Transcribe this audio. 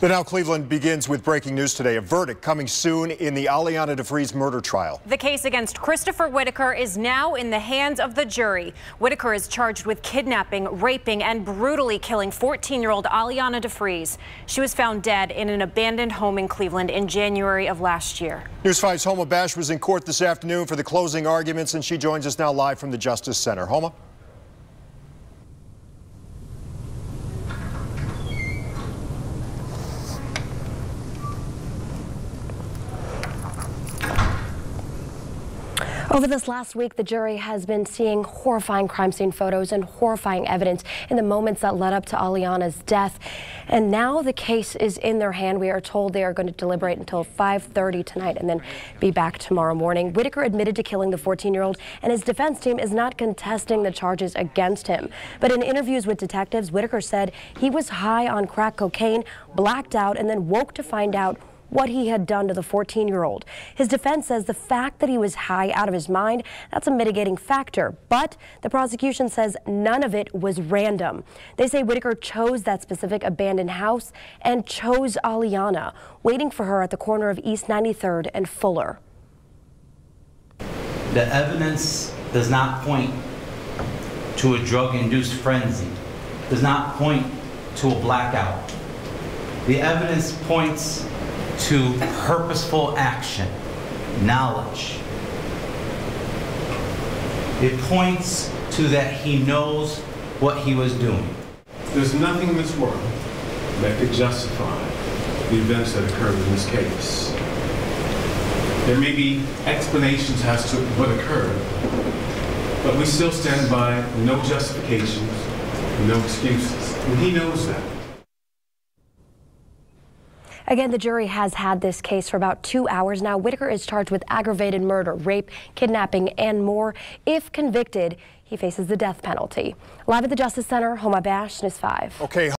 But now Cleveland begins with breaking news today. A verdict coming soon in the Alianna DeFreeze murder trial. The case against Christopher Whitaker is now in the hands of the jury. Whitaker is charged with kidnapping, raping, and brutally killing 14-year-old Alianna DeFreeze. She was found dead in an abandoned home in Cleveland in January of last year. News 5's Homa Bash was in court this afternoon for the closing arguments, and she joins us now live from the Justice Center. Homa? Over this last week, the jury has been seeing horrifying crime scene photos and horrifying evidence in the moments that led up to Alianna's death. And now the case is in their hand. We are told they are going to deliberate until 5:30 tonight and then be back tomorrow morning. Whitaker admitted to killing the 14-year-old, and his defense team is not contesting the charges against him. But in interviews with detectives, Whitaker said he was high on crack cocaine, blacked out, and then woke to find out what he had done to the 14-year-old. His defense says the fact that he was high out of his mind, that's a mitigating factor. But the prosecution says none of it was random. They say Whitaker chose that specific abandoned house and chose Alianna, waiting for her at the corner of East 93rd and Fuller. The evidence does not point to a drug-induced frenzy, does not point to a blackout. The evidence points to purposeful action, knowledge. It points to that he knows what he was doing. There's nothing in this world that could justify the events that occurred in this case. There may be explanations as to what occurred, but we still stand by no justifications, no excuses, and he knows that. Again, the jury has had this case for about 2 hours now. Whitaker is charged with aggravated murder, rape, kidnapping, and more. If convicted, he faces the death penalty. Live at the Justice Center, Homa Bash, News 5. Okay.